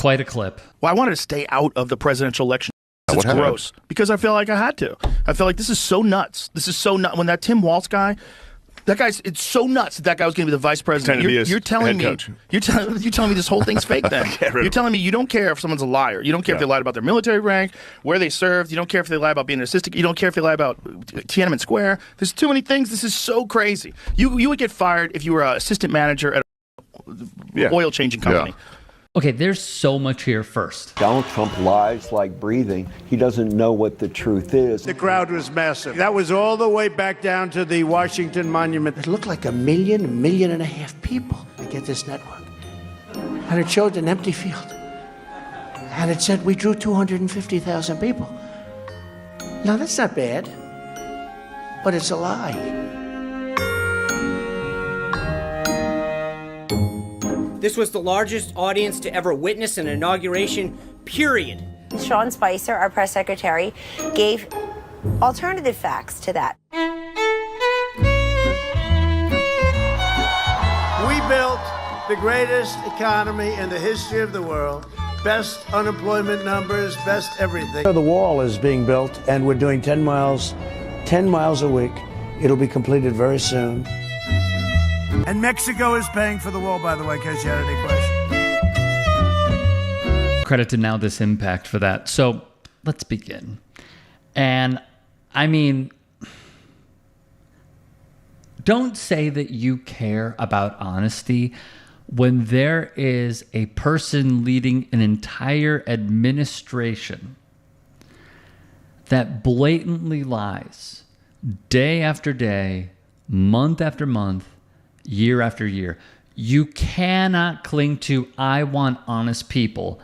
Quite a clip. Well, I wanted to stay out of the presidential election. It's gross because I feel like I had to. I feel like this is so nuts. This is so nuts. When that Tim Walz guy, it's so nuts that guy was going to be the vice president. You're telling me, you're telling me this whole thing's fake. Then you're telling me you don't care if someone's a liar. You don't care if they lied about their military rank, where they served. You don't care if they lie about being an assistant. You don't care if they lie about Tiananmen Square. There's too many things. This is so crazy. You would get fired if you were an assistant manager at an oil changing company. Yeah. Okay, there's so much here first. Donald Trump lies like breathing. He doesn't know what the truth is. The crowd was massive. That was all the way back down to the Washington Monument. It looked like 1.5 million people to get this network. And it showed an empty field. And it said we drew 250,000 people. Now, that's not bad, but it's a lie. This was the largest audience to ever witness an inauguration, period. Sean Spicer, our press secretary, gave alternative facts to that. We built the greatest economy in the history of the world. Best unemployment numbers, best everything. The wall is being built, and we're doing 10 miles a week. It'll be completed very soon. And Mexico is paying for the wall, by the way, in case you had any questions. Credit to Now This Impact for that. So let's begin. And I mean, don't say that you care about honesty when there is a person leading an entire administration that blatantly lies day after day, month after month, year after year. You cannot cling to, I want honest people,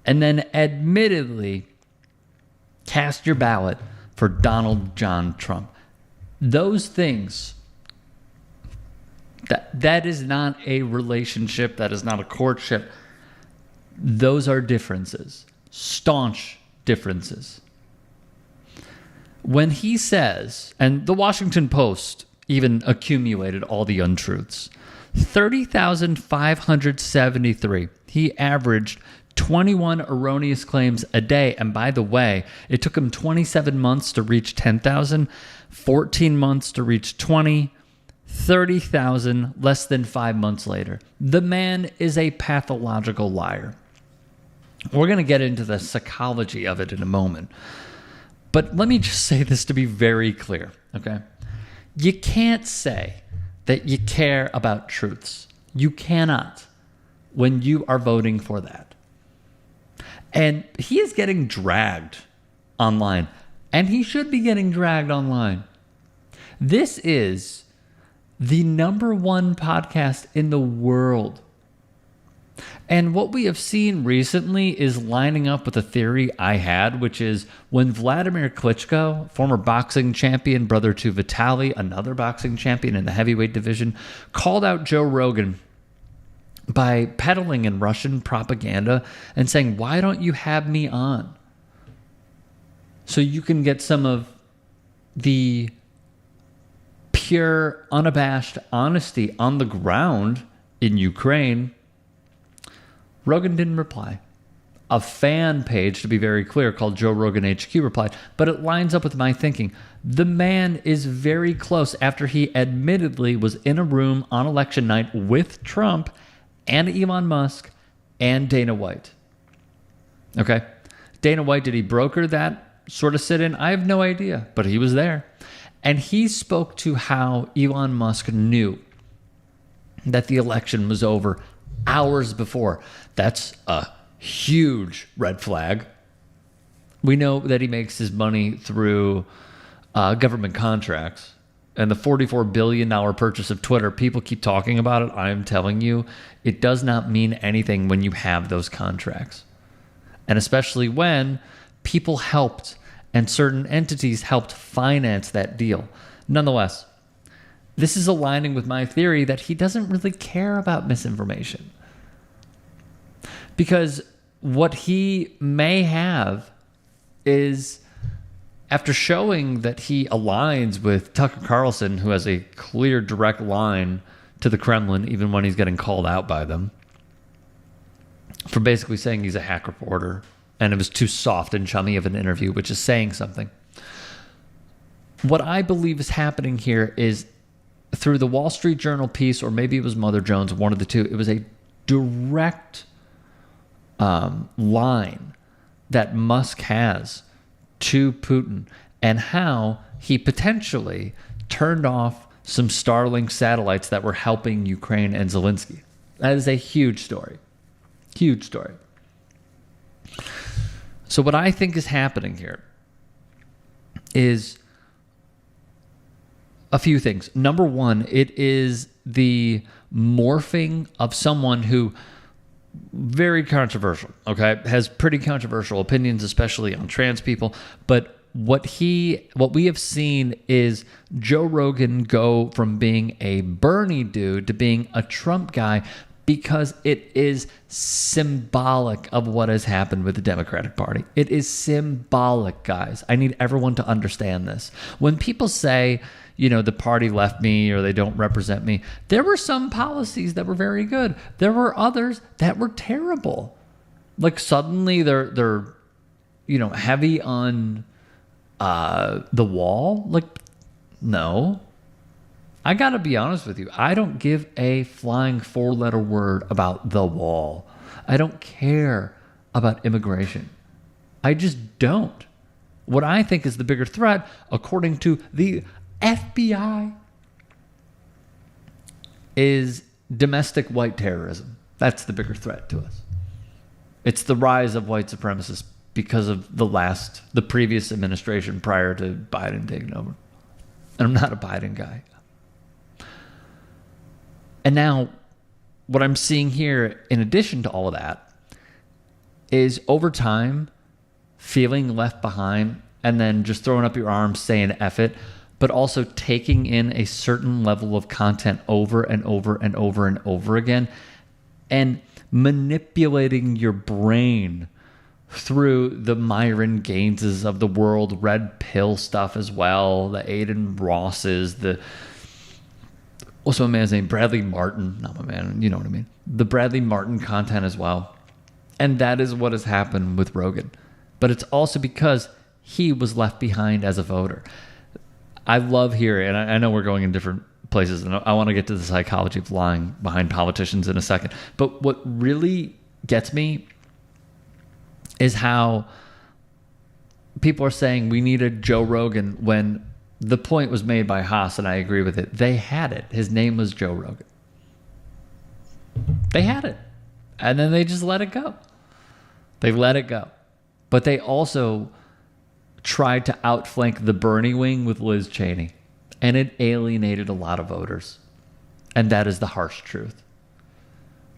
and then admittedly cast your ballot for Donald John Trump. Those things, that is not a relationship, that is not a courtship. Those are differences, staunch differences. When he says, and the Washington Post even accumulated all the untruths. 30,573. He averaged 21 erroneous claims a day. And by the way, it took him 27 months to reach 10,000, 14 months to reach 20, 30,000 less than 5 months later. The man is a pathological liar. We're going to get into the psychology of it in a moment. But let me just say this to be very clear, okay? You can't say that you care about truths. You cannot when you are voting for that. And he is getting dragged online. And he should be getting dragged online. This is the #1 podcast in the world. And what we have seen recently is lining up with a theory I had, which is when Vladimir Klitschko, former boxing champion, brother to Vitaly, another boxing champion in the heavyweight division, called out Joe Rogan by peddling in Russian propaganda and saying, why don't you have me on? So you can get some of the pure, unabashed honesty on the ground in Ukraine. Rogan didn't reply. A fan page, to be very clear, called Joe Rogan HQ replied, but it lines up with my thinking. The man is very close after he admittedly was in a room on election night with Trump and Elon Musk and Dana White. Okay? Dana White, did he broker that sort of sit-in? I have no idea, but he was there. And he spoke to how Elon Musk knew that the election was over hours before. That's a huge red flag. We know that he makes his money through government contracts. And the $44 billion purchase of Twitter, people keep talking about it. I'm telling you, it does not mean anything when you have those contracts. And especially when people helped and certain entities helped finance that deal. Nonetheless, this is aligning with my theory that he doesn't really care about misinformation. Because what he may have is, after showing that he aligns with Tucker Carlson, who has a clear, direct line to the Kremlin, even when he's getting called out by them, for basically saying he's a hack reporter, and it was too soft and chummy of an interview, which is saying something. What I believe is happening here is through the Wall Street Journal piece, or maybe it was Mother Jones, one of the two, it was a direct line that Musk has to Putin and how he potentially turned off some Starlink satellites that were helping Ukraine and Zelensky. That is a huge story. Huge story. So what I think is happening here is a few things. Number one, it is the morphing of someone who very controversial, okay, has pretty controversial opinions, especially on trans people. But what we have seen is Joe Rogan go from being a Bernie dude to being a Trump guy because it is symbolic of what has happened with the Democratic Party. It is symbolic, guys. I need everyone to understand this. When people say, you know, the party left me or they don't represent me, there were some policies that were very good. There were others that were terrible. Like suddenly they're you know, heavy on the wall. Like, no. I gotta be honest with you. I don't give a flying 4-letter word about the wall. I don't care about immigration. I just don't. What I think is the bigger threat, according to the FBI, is domestic white terrorism. That's the bigger threat to us. It's the rise of white supremacists because of the previous administration prior to Biden taking over. And I'm not a Biden guy. And now, what I'm seeing here, in addition to all of that, is over time, feeling left behind and then just throwing up your arms saying F it, but also taking in a certain level of content over and over and over and over again and manipulating your brain through the Myron Gaineses of the world, red pill stuff as well, the Aiden Rosses, also a man's name, Bradley Martin, not my man, you know what I mean, the Bradley Martin content as well. And that is what has happened with Rogan. But it's also because he was left behind as a voter. I love hearing, and I know we're going in different places, and I want to get to the psychology of lying behind politicians in a second. But what really gets me is how people are saying we need a Joe Rogan when the point was made by Haas, and I agree with it. They had it. His name was Joe Rogan. They had it. And then they just let it go. They let it go. But they also tried to outflank the Bernie wing with Liz Cheney. And it alienated a lot of voters. And that is the harsh truth.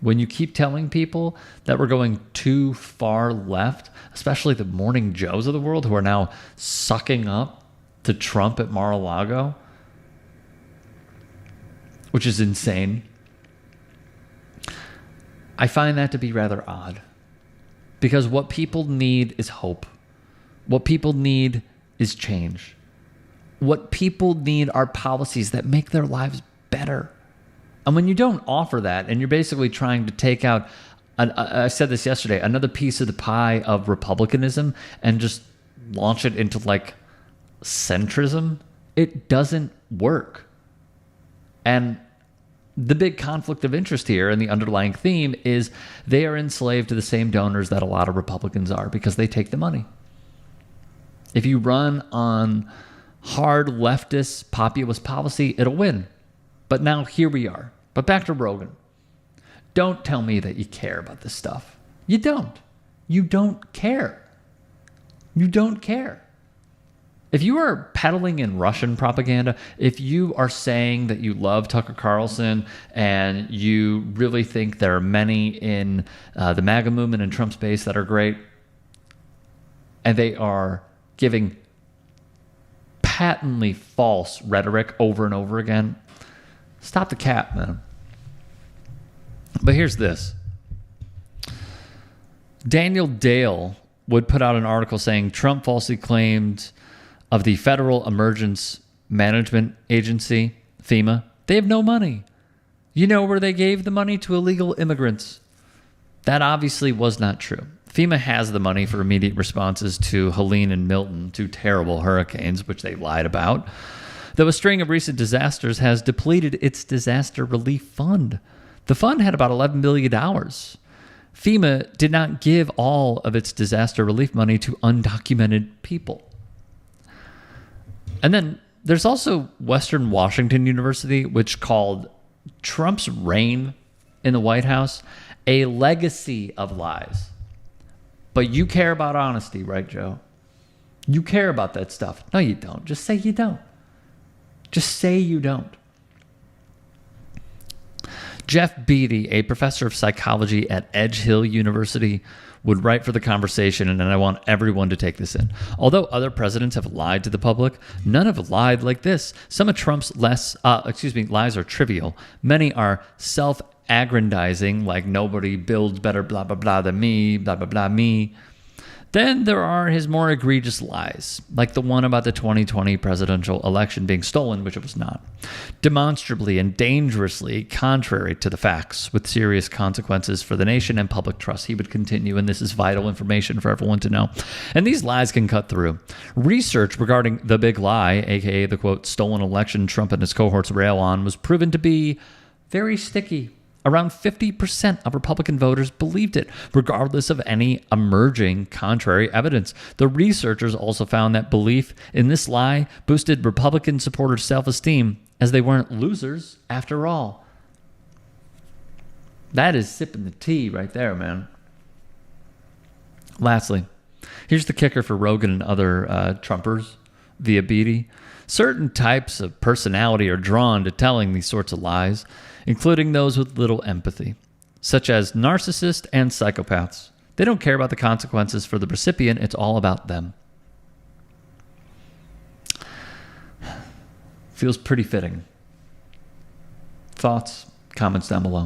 When you keep telling people that we're going too far left, especially the Morning Joes of the world who are now sucking up to Trump at Mar-a-Lago, which is insane. I find that to be rather odd because what people need is hope. What people need is change. What people need are policies that make their lives better. And when you don't offer that and you're basically trying to take out, I said this yesterday, another piece of the pie of republicanism and just launch it into like centrism, it doesn't work. And the big conflict of interest here and the underlying theme is they are enslaved to the same donors that a lot of Republicans are because they take the money. If you run on hard leftist populist policy, it'll win. But now here we are. But back to Rogan. Don't tell me that you care about this stuff. You don't. You don't care. You don't care. If you are peddling in Russian propaganda, if you are saying that you love Tucker Carlson and you really think there are many in the MAGA movement and Trump's base that are great, and they are giving patently false rhetoric over and over again, stop the cap, man. But here's this. Daniel Dale would put out an article saying Trump falsely claimed of the Federal Emergency Management Agency, FEMA, they have no money. You know where they gave the money? To illegal immigrants. That obviously was not true. FEMA has the money for immediate responses to Helene and Milton, 2 terrible hurricanes, which they lied about. Though a string of recent disasters has depleted its disaster relief fund. The fund had about $11 billion. FEMA did not give all of its disaster relief money to undocumented people. And then there's also Western Washington University, which called Trump's reign in the White House a legacy of lies. But you care about honesty, right, Joe? You care about that stuff. No, you don't. Just say you don't. Just say you don't. Jeff Beatty, a professor of psychology at Edge Hill University, would write for The Conversation, and I want everyone to take this in. Although other presidents have lied to the public, none have lied like this. Some of Trump's lies are trivial. Many are self-aggrandizing, like nobody builds better blah, blah, blah than me, blah, blah, blah, me. Then there are his more egregious lies, like the one about the 2020 presidential election being stolen, which it was not. Demonstrably and dangerously contrary to the facts, with serious consequences for the nation and public trust. He would continue, and this is vital information for everyone to know. And these lies can cut through. Research regarding the big lie, aka the quote, stolen election Trump and his cohorts rail on, was proven to be very sticky. Around 50% of Republican voters believed it, regardless of any emerging contrary evidence. The researchers also found that belief in this lie boosted Republican supporters' self-esteem, as they weren't losers after all. That is sipping the tea right there, man. Lastly, here's the kicker for Rogan and other Trumpers via Beatty. Certain types of personality are drawn to telling these sorts of lies, including those with little empathy, such as narcissists and psychopaths. They don't care about the consequences for the recipient. It's all about them. Feels pretty fitting. Thoughts, comments down below.